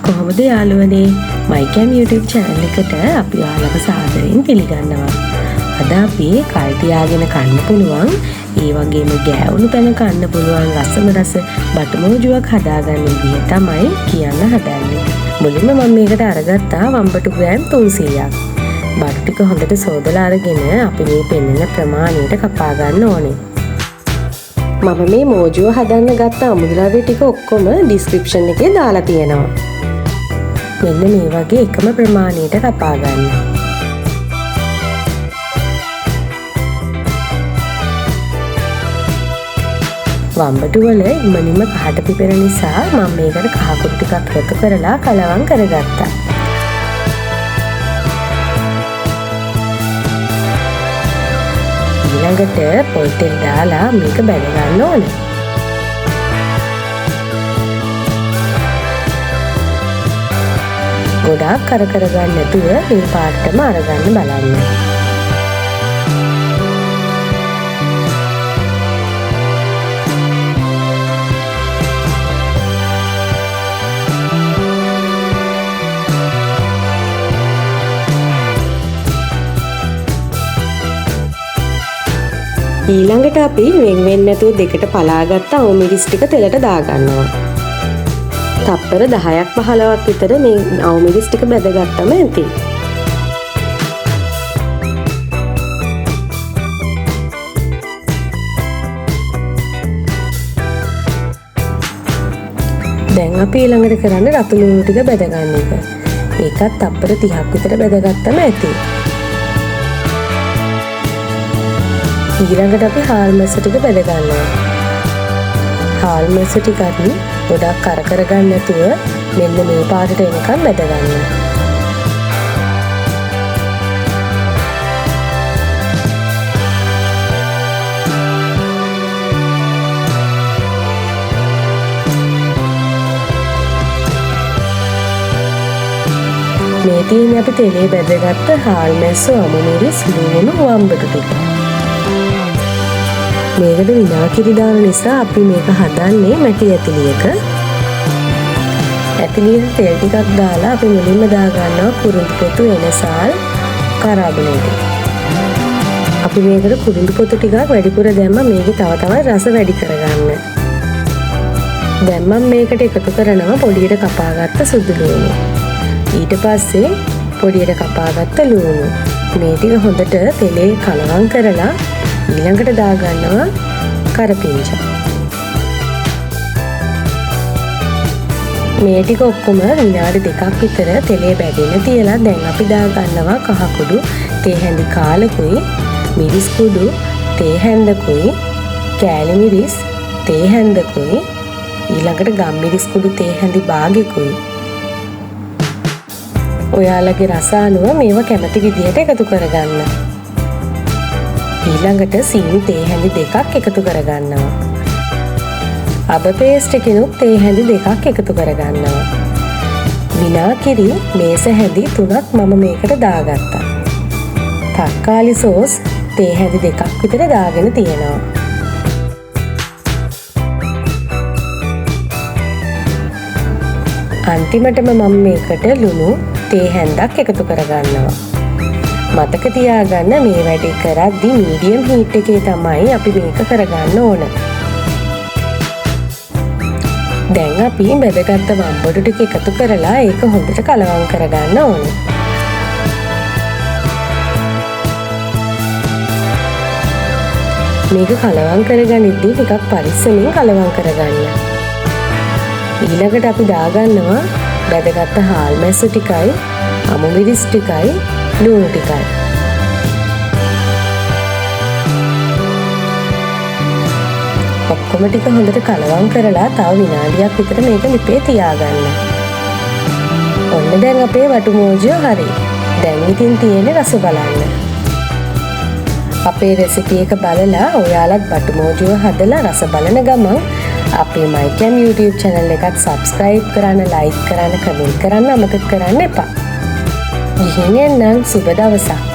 කොහොමද යාළුවනේ MyCam YouTube channel එකට අපි ඔයාලව සාදරයෙන් පිළිගන්නවා. අද අපි කල් තියාගෙන කන්න පුළුවන්, ඒ වගේම ගෑවුණු පැන කන්න පුළුවන් රසම රස බටමෝජුවක් හදාගන්න විදිහ තමයි කියන්න හදන්නේ. මුලින්ම මම මේකට අරගත්තා වම්බටු ග්‍රෑම් 300ක්. බටු ටික හොඳට සෝදලා අරගෙන අපි මේ පෙන්නන ප්‍රමාණයට කපා ගන්න ඕනේ. මම මේ මෝජුව හදන්න ගත්ත අමුද්‍රව්‍ය ටික ඔක්කොම ඩිස්ක්‍රිප්ෂන් එකේ දාලා තියෙනවා. මෙන්න මේ වගේ එකම ප්‍රමාණයට කපා ගන්න. වම්බටු වල ඉක්මනින්ම කහට පිපෙන නිසා මම මේකට කහ කුඩු ටිකක් එකතු කරලා කලවම් කරගත්තා. ඊළඟට පොල් තෙල් දාලා මේක බැද ගන්න ඕනේ. ගොඩාක් කර ගන්න නැතුව මේ පාටම අරගන්න බලන්න. ඊළඟට අපි වෙන් නැතුව දෙකට පලාගත්ත අවු මිරිස් ටික තෙලට දාගන්නවා. තප්පර 10ක් 15ක් විතර මේ අවු මිරිස් ටික බැදගත්තම ඇති. දැන් අපි ඊළඟට කරන්නේ රතු ලුණු ටික බැද ගන්න එක. ඒකත් තප්පර 30ක් විතර බැදගත්තම ඇති. ඊළඟට අපි හාල් මැස්ස ටික බැද ගන්නවා. හාල් මැස්ස ටිකත් ගොඩක් කර ගන්න නැතුව මෙන්න මේ පාටට එනකම් බැද ගන්න. මේ තියෙන්නේ අපි තෙලේ බැදගත්ත හාල් මැස්ස, අමු මිරිස්, ලුණු, වම්බටු ටික. මේකට විනාකිරි දාන නිසා අපි මේක හදන්නේ මැටි ඇතිලියක. ඇතිලියට තෙල් ටිකක් දාලා අපි මුලින්ම දාගන්නවා කුරුඳු පොතු, එනසාල්, කරාබනේටි. අපි මේකට කුරුඳු පොතු ටිකක් වැඩිපුර දැම්ම මේකේ තව තවත් රස වැඩි කරගන්න. දැන් මම මේකට එකතු කරනවා පොඩියට කපාගත්ත සුදු ලුණු. ඊට පස්සේ පොඩියට කපාගත්ත ලුණු. මේ ටික හොඳට තෙලේ කලවම් කරලා ඊළඟට දාගන්නවා කරපිංච. මේ ටික ඔක්කොම විනාඩි 2ක් විතර තෙලේ බැදෙන්න තියලා දැන් අපි දාගන්නවා කහ කුඩු, තේ හැඳි කාලකුයි, මිරිස් කුඩු, තේ හැඳකුයි, කෑලි මිරිස්, තේ හැඳකුයි, ඊළඟට ගම් මිරිස් කුඩු, තේ හැඳි භාගෙකුයි. ඔයාලගේ රස අනුව මේවා කැමති විදිහට එකතු කරගන්න. ඊළඟට සීනි තේ හැඳි 2ක් එකතු කරගන්නවා. අබ පේස්ට් එකකිනුත් තේ හැඳි 2ක් එකතු කරගන්නවා. විනාකිරි මේස හැඳි 3ක් මම මේකට දාගත්තා. තක්කාලි සෝස් තේ හැඳි 2ක් විතර දාගෙන තියෙනවා. අන්තිමටම මම මේකට ලුණු තේ හැන්දක් එකතු කරගන්නවා. මතක තියාගන්න මේ වැඩේ කරද්දි මීඩියම් හීට් එකේ තමයි අපි මේක කරගන්න ඕන. දැන් අපි බෙදගත්ත වම්බටු ටික එකතු කරලා ඒක හොඳට කලවම් කරගන්න ඕන. මේක කලවම් කරගනිද්දී ටිකක් පරිස්සමින් කලවම් කරගන්න. ඊළඟට අපි දාගන්නවා බැදගත්ත හාල් මැස්ස ටිකයි, අමු මිරිස් ටිකයි, ලුණු ටිකයි. ඔක්කොම ටික හොඳට කලවම් කරලා තව විනාඩියක් විතර මේක ලිපේ තියාගන්න. ඔන්න දැන් අපේ වටු මෝජිය හරි. දැන් ඉතින් තියෙන්නේ රස බලන්න. අපේ රෙසිපි එක බලලා ඔයාලත් වටු මෝජිය හදලා රස බලන ගමන් අපේ MyCam YouTube channel එකත් subscribe කරන්න, like කරන්න, comment කරන්න අමතක කරන්න එපා. ගිහින් එන්නම්. සුබ දවසක්.